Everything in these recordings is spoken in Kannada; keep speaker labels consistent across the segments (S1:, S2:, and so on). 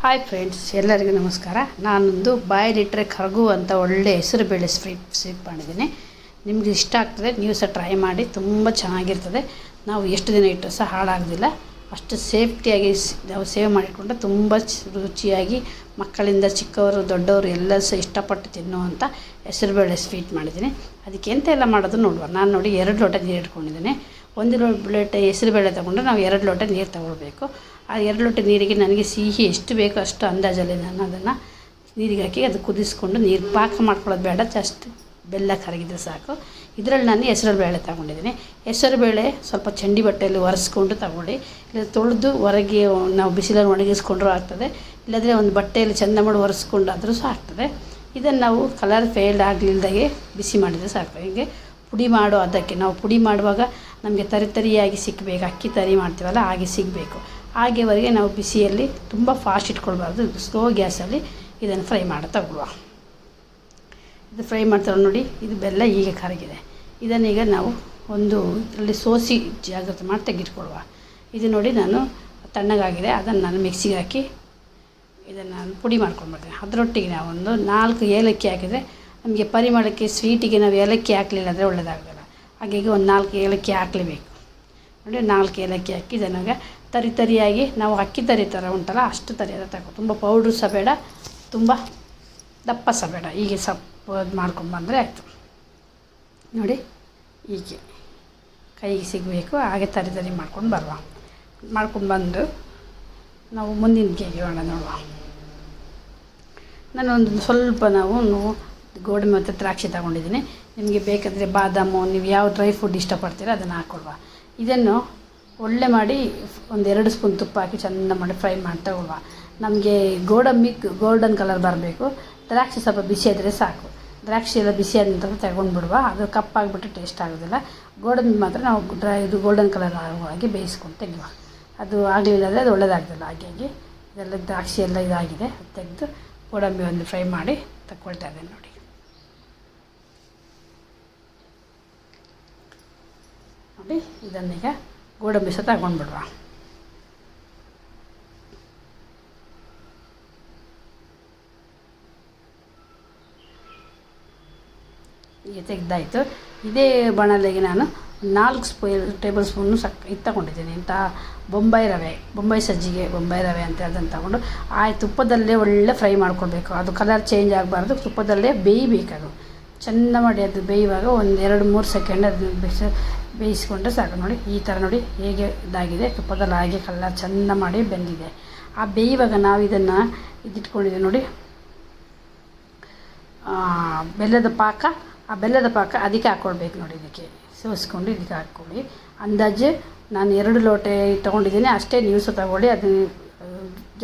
S1: ಹಾಯ್ ಫ್ರೆಂಡ್ಸ್, ಎಲ್ಲರಿಗೂ ನಮಸ್ಕಾರ. ನಾನೊಂದು ಬಾಯಲ್ಲಿಟ್ಟರೆ ಕರಗುವಂಥ ಒಳ್ಳೆ ಹೆಸರುಬೇಳೆ ಸ್ವೀಟ್ ಮಾಡಿದ್ದೀನಿ. ನಿಮಗೆ ಇಷ್ಟ ಆಗ್ತದೆ, ನೀವು ಸಹ ಟ್ರೈ ಮಾಡಿ. ತುಂಬ ಚೆನ್ನಾಗಿರ್ತದೆ. ನಾವು ಎಷ್ಟು ದಿನ ಇಟ್ಟರು ಸಹ ಹಾಳಾಗೋದಿಲ್ಲ. ಅಷ್ಟು ಸೇಫ್ಟಿಯಾಗಿ ನಾವು ಸೇವ್ ಮಾಡಿಕೊಂಡ್ರೆ ತುಂಬ ರುಚಿಯಾಗಿ ಮಕ್ಕಳಿಂದ ಚಿಕ್ಕವರು ದೊಡ್ಡವರು ಎಲ್ಲರೂ ಸಹ ಇಷ್ಟಪಟ್ಟು ತಿನ್ನುವಂಥ ಹೆಸರುಬೇಳೆ ಸ್ವೀಟ್ ಮಾಡಿದ್ದೀನಿ. ಅದಕ್ಕೆ ಎಂತ ಎಲ್ಲ ಮಾಡೋದು ನೋಡುವ. ನಾನು ನೋಡಿ 2 ಲೋಟ ನೀರು ಇಟ್ಕೊಂಡಿದ್ದೀನಿ. 1 ಲೋಟ ಹೆಸರುಬೇಳೆ ತೊಗೊಂಡ್ರೆ ನಾವು 2 ಲೋಟ ನೀರು ತೊಗೊಳ್ಬೇಕು. ಆ 2 ಲೋಟ ನೀರಿಗೆ ನನಗೆ ಸಿಹಿ ಎಷ್ಟು ಬೇಕೋ ಅಷ್ಟು ಅಂದಾಜಲ್ಲಿ ನಾನು ಅದನ್ನು ನೀರಿಗೆ ಹಾಕಿ ಅದು ಕುದಿಸ್ಕೊಂಡು ನೀರು ಪಾಕ ಮಾಡ್ಕೊಳ್ಳೋದು ಬೇಡ, ಜಸ್ಟ್ ಬೆಲ್ಲ ಕರಗಿದ್ರೆ ಸಾಕು. ಇದರಲ್ಲಿ ನಾನು ಹೆಸರುಬೇಳೆ ತೊಗೊಂಡಿದ್ದೀನಿ. ಹೆಸರುಬೇಳೆ ಸ್ವಲ್ಪ ಚಂಡಿ ಬಟ್ಟೆಯಲ್ಲಿ ಒರೆಸ್ಕೊಂಡು ತಗೊಳ್ಳಿ. ಇಲ್ಲ ತೊಳೆದು ಹೊರಗೆ ನಾವು ಬಿಸಿಲಲ್ಲಿ ಒಣಗಿಸ್ಕೊಂಡ್ರೂ ಆಗ್ತದೆ. ಇಲ್ಲಾಂದರೆ ಒಂದು ಬಟ್ಟೆಯಲ್ಲಿ ಚೆಂದ ಮಾಡಿ ಒರೆಸ್ಕೊಂಡಾದರೂ ಸಹ ಆಗ್ತದೆ. ಇದನ್ನು ನಾವು ಕಲರ್ ಫೇಲ್ಡ್ ಆಗಲಿಲ್ದಾಗೆ ಬಿಸಿ ಮಾಡಿದರೆ ಸಾಕು. ಹೀಗೆ ಪುಡಿ ಮಾಡೋ ಅದಕ್ಕೆ ನಾವು ಪುಡಿ ಮಾಡುವಾಗ ನಮಗೆ ತರಿಯಾಗಿ ಸಿಕ್ಕಬೇಕು. ಅಕ್ಕಿ ತರಿ ಮಾಡ್ತೀವಲ್ಲ ಹಾಗೆ ಸಿಗಬೇಕು. ಹಾಗೆವರೆಗೆ ನಾವು ಬಿಸಿಯಲ್ಲಿ ತುಂಬ ಫಾಸ್ಟ್ ಇಟ್ಕೊಳ್ಬಾರ್ದು. ಸ್ಲೋ ಗ್ಯಾಸಲ್ಲಿ ಇದನ್ನು ಫ್ರೈ ಮಾಡಿ ತಗೊಳ್ಳುವ. ಇದು ಫ್ರೈ ಮಾಡ್ತಾರೆ ನೋಡಿ. ಇದು ಬೆಲ್ಲ ಹೀಗೆ ಕರಗಿದೆ. ಇದನ್ನೀಗ ನಾವು ಒಂದು ಇದರಲ್ಲಿ ಸೋಸಿ ಜಾಗ್ರತೆ ಮಾಡಿ ತೆಗೆದುಕೊಳ್ಳುವ. ಇದು ನೋಡಿ ನಾನು ತಣ್ಣಗಾಗಿದೆ. ಅದನ್ನು ನಾನು ಮಿಕ್ಸಿಗೆ ಹಾಕಿ ಇದನ್ನು ನಾನು ಪುಡಿ ಮಾಡ್ಕೊಂಡ್ಬರ್ತೀನಿ. ಅದರೊಟ್ಟಿಗೆ ನಾವು ಒಂದು 4 ಏಲಕ್ಕಿ ಹಾಕಿದರೆ ನಮಗೆ ಪರಿಮಳಕ್ಕೆ ಸ್ವೀಟಿಗೆ ನಾವು ಏಲಕ್ಕಿ ಹಾಕಲಿಲ್ಲ ಅಂದರೆ ಒಳ್ಳೆಯದಾಗೋದಿಲ್ಲ. ಹಾಗಾಗಿ ಒಂದು 4 ಏಲಕ್ಕಿ ಹಾಕಲೇಬೇಕು ನೋಡಿ. 4 ಏಲಕ್ಕಿ ಹಾಕಿ ಇದನ್ನಾಗ ತರಿಯಾಗಿ ನಾವು ಅಕ್ಕಿ ತರಿ ಥರ ಉಂಟಲ್ಲ ಅಷ್ಟು ತರಿಯಾದ ತಗೋ. ತುಂಬ ಪೌಡ್ರು ಸಹ ಬೇಡ, ತುಂಬ ದಪ್ಪ ಸಹ ಬೇಡ. ಹೀಗೆ ಸಪ್ಪು ಮಾಡ್ಕೊಂಡು ಬಂದರೆ ಆಯಿತು ನೋಡಿ. ಹೀಗೆ ಕೈಗೆ ಸಿಗಬೇಕು. ಹಾಗೆ ತರಿ ಮಾಡ್ಕೊಂಡು ಮಾಡ್ಕೊಂಡು ಬಂದು ನಾವು ಮುಂದಿನ ಕೇಗೆ ಮಾಡೋಣ ನೋಡುವ. ನಾನೊಂದು ಸ್ವಲ್ಪ ನಾವು ಗೋಡಂಬಿ ಮತ್ತು ದ್ರಾಕ್ಷಿ ತಗೊಂಡಿದ್ದೀನಿ. ನಿಮಗೆ ಬೇಕಾದರೆ ಬಾದಾಮು, ನೀವು ಯಾವ ಡ್ರೈ ಫುಡ್ ಇಷ್ಟಪಡ್ತೀರೋ ಅದನ್ನು ಹಾಕ್ಕೊಳ್ವ. ಇದನ್ನು ಒಳ್ಳೆ ಮಾಡಿ ಒಂದು 2 ಸ್ಪೂನ್ ತುಪ್ಪ ಹಾಕಿ ಚೆಂದ ಮಾಡಿ ಫ್ರೈ ಮಾಡಿ ತಗೊಳ್ಳುವ. ನಮಗೆ ಗೋಡಂಬಿ ಗೋಲ್ಡನ್ ಕಲರ್ ಬರಬೇಕು. ದ್ರಾಕ್ಷಿ ಸ್ವಲ್ಪ ಬಿಸಿ ಆದರೆ ಸಾಕು. ದ್ರಾಕ್ಷಿ ಎಲ್ಲ ಬಿಸಿ ಆದ ನಂತರ ತಗೊಂಡ್ಬಿಡುವ. ಅದು ಕಪ್ಪಾಗಿಬಿಟ್ಟು ಟೇಸ್ಟ್ ಆಗೋದಿಲ್ಲ. ಗೋಡಂಬಿ ಮಾತ್ರ ನಾವು ಇದು ಗೋಲ್ಡನ್ ಕಲರ್ ಆಗಿ ಬೇಯಿಸ್ಕೊಂಡು ತೆಗೆಯುವ. ಅದು ಆಗಲಿಲ್ಲ ಅಂದರೆ ಅದು ಒಳ್ಳೆಯದಾಗ್ತಲ್ಲ. ಹಾಗಾಗಿ ಇದೆಲ್ಲ ದ್ರಾಕ್ಷಿ ಎಲ್ಲ ಇದಾಗಿದೆ. ಅದು ತೆಗೆದು ಗೋಡಂಬಿ ಒಂದು ಫ್ರೈ ಮಾಡಿ ತಗೊಳ್ತಾ ಇದ್ದೇನೆ ನೋಡಿ. ನೋಡಿ ಇದನ್ನೀಗ ಗೋಡಂಬಿ ಸಹ ತಗೊಂಡ್ಬಿಡುವ. ಈಗ ತೆಗೆದಾಯಿತು. ಇದೇ ಬಾಣಲೆಗೆ ನಾನು 4 ಟೇಬಲ್ ಸ್ಪೂನು ಇದು ತಗೊಂಡಿದ್ದೀನಿ. ಇಂಥ ಬೊಂಬೈ ಸಜ್ಜಿಗೆ ಬೊಂಬೈ ರವೆ ಅಂತ ಅದನ್ನು ತಗೊಂಡು ತುಪ್ಪದಲ್ಲೇ ಒಳ್ಳೆ ಫ್ರೈ ಮಾಡ್ಕೊಳ್ಬೇಕು. ಅದು ಕಲರ್ ಚೇಂಜ್ ಆಗಬಾರ್ದು. ತುಪ್ಪದಲ್ಲೇ ಬೇಯಬೇಕದು ಚೆಂದ ಮಾಡಿ. ಅದು ಬೇಯುವಾಗ ಒಂದು 2-3 ಸೆಕೆಂಡ್ ಅದು ಬೇಯಿಸ್ಕೊಂಡ್ರೆ ಸಾಕು ನೋಡಿ. ಈ ಥರ ನೋಡಿ ಹೇಗೆ ಇದಾಗಿದೆ. ತುಪ್ಪದಲ್ಲಿ ಹಾಗೆ ಕಲರ್ ಚೆಂದ ಮಾಡಿ ಬೆಂದಿದೆ. ಆ ಬೇಯುವಾಗ ನಾವು ಇದನ್ನು ಇದಿಟ್ಕೊಂಡಿದ್ದೀವಿ ನೋಡಿ, ಬೆಲ್ಲದ ಪಾಕ. ಆ ಬೆಲ್ಲದ ಪಾಕ ಅದಕ್ಕೆ ಹಾಕ್ಕೊಳ್ಬೇಕು ನೋಡಿ. ಇದಕ್ಕೆ ಸೋಸ್ಕೊಂಡು ಇದಕ್ಕೆ ಹಾಕ್ಕೊಳ್ಳಿ. ಅಂದಾಜು ನಾನು 2 ಲೋಟ ತೊಗೊಂಡಿದ್ದೀನಿ ಅಷ್ಟೇ. ನೀವು ಸಹ ತಗೊಳ್ಳಿ. ಅದು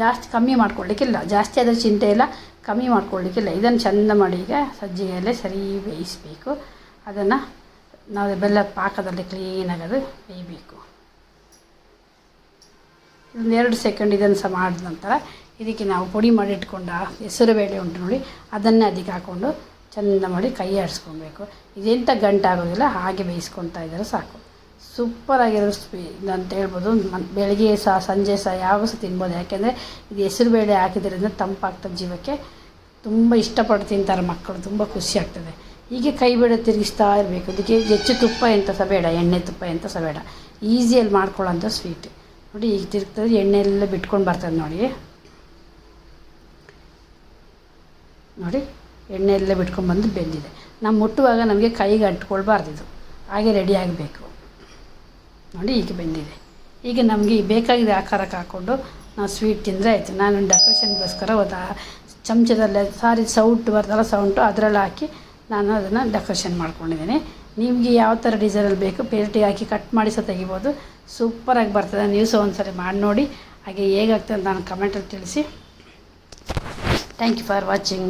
S1: ಜಾಸ್ತಿ ಕಮ್ಮಿ ಮಾಡ್ಕೊಳ್ಳಿಕ್ಕಿಲ್ಲ. ಜಾಸ್ತಿ ಆದರೆ ಚಿಂತೆ ಇಲ್ಲ, ಕಮ್ಮಿ ಮಾಡ್ಕೊಳ್ಳಿಕ್ಕಿಲ್ಲ. ಇದನ್ನು ಚೆಂದ ಮಾಡಿ ಈಗ ಸಜ್ಜಿಗೆಯಲ್ಲೇ ಸರಿ ಬೇಯಿಸಬೇಕು. ಅದನ್ನು ನಾವು ಬೆಲ್ಲದ ಪಾಕದಲ್ಲಿ ಕ್ಲೀನಾಗಿ ಅದು ಬೇಯಬೇಕು. ಒಂದು 2 ಸೆಕೆಂಡ್ ಇದನ್ನು ಸಹ ಮಾಡಿದ ನಂತರ ಇದಕ್ಕೆ ನಾವು ಪುಡಿ ಮಾಡಿ ಇಟ್ಕೊಂಡ ಹೆಸರುಬೇಳೆ ಉಂಟು ನೋಡಿ, ಅದನ್ನೇ ಅದಕ್ಕೆ ಹಾಕ್ಕೊಂಡು ಚೆಂದ ಮಾಡಿ ಕೈ ಆಡಿಸ್ಕೊಳ್ಬೇಕು. ಇದೆಂಥ ಗಂಟಾಗೋದಿಲ್ಲ. ಹಾಗೆ ಬೇಯಿಸ್ಕೊಳ್ತಾ ಇದ್ದರೆ ಸಾಕು. ಸೂಪರಾಗಿರೋ ಅಂತ ಹೇಳ್ಬೋದು. ಬೆಳಗ್ಗೆ ಸಹ ಸಂಜೆ ಸಹ ಯಾವಾಗ ಸಹ ತಿನ್ಬೋದು. ಯಾಕೆಂದರೆ ಇದು ಹೆಸರುಬೇಳೆ ಹಾಕಿದ್ರಿಂದ ತಂಪಾಗ್ತದೆ ಜೀವಕ್ಕೆ. ತುಂಬ ಇಷ್ಟಪಟ್ಟು ತಿಂತಾರೆ ಮಕ್ಕಳು. ತುಂಬ ಖುಷಿ ಆಗ್ತದೆ. ಹೀಗೆ ಕೈ ಬೇಡ ತಿರುಗಿಸ್ತಾ ಇರಬೇಕು. ಅದಕ್ಕೆ ಹೆಚ್ಚು ತುಪ್ಪ ಎಂತ ಸಹ ಬೇಡ, ಎಣ್ಣೆ ತುಪ್ಪ ಎಂತ ಸಹ ಬೇಡ. ಈಸಿಯಲ್ಲಿ ಮಾಡ್ಕೊಳ್ಳೋಂಥ ಸ್ವೀಟ್ ನೋಡಿ. ಈಗ ತಿರುಗ್ತದೆ, ಎಣ್ಣೆ ಎಲ್ಲ ಬಿಟ್ಕೊಂಡು ಬರ್ತದೆ ನೋಡಿ. ನೋಡಿ ಎಣ್ಣೆ ಎಲ್ಲ ಬಿಟ್ಕೊಂಡ್ಬಂದು ಬೆಂದಿದೆ. ನಾವು ಮುಟ್ಟುವಾಗ ನಮಗೆ ಕೈಗೆ ಅಂಟ್ಕೊಳ್ಬಾರ್ದು. ಇದು ಹಾಗೆ ರೆಡಿ ಆಗಬೇಕು ನೋಡಿ. ಈಗ ಬೆಂದಿದೆ. ಈಗ ನಮಗೆ ಬೇಕಾಗಿದ್ದ ಆಕಾರಕ್ಕೆ ಹಾಕ್ಕೊಂಡು ನಾವು ಸ್ವೀಟ್ ತಿಂದರೆ ಆಯಿತು. ನಾನು ಡೆಕೋರೇಷನ್ಗೋಸ್ಕರ ಒಂದು ಚಮಚದಲ್ಲೇ ಸೌಟು ಬರ್ತಲ್ಲ, ಸೌಟು ಅದರಲ್ಲಿ ಹಾಕಿ ನಾನು ಅದನ್ನು ಡೆಕೋರೇಷನ್ ಮಾಡ್ಕೊಂಡಿದ್ದೀನಿ. ನಿಮಗೆ ಯಾವ ಥರ ಡಿಸೈನಲ್ಲಿ ಬೇಕು ಪೇಟಿಗೆ ಹಾಕಿ ಕಟ್ ಮಾಡಿ ಸಹ ತೆಗಿಬೋದು. ಸೂಪರಾಗಿ ಬರ್ತದೆ. ನೀವು ಸಹ ಒಂದು ಸರಿ ಮಾಡಿ ನೋಡಿ. ಹಾಗೆ ಹೇಗಾಗ್ತದೆ ಅಂತ ನಾನು ಕಮೆಂಟಲ್ಲಿ ತಿಳಿಸಿ. Thank you for watching.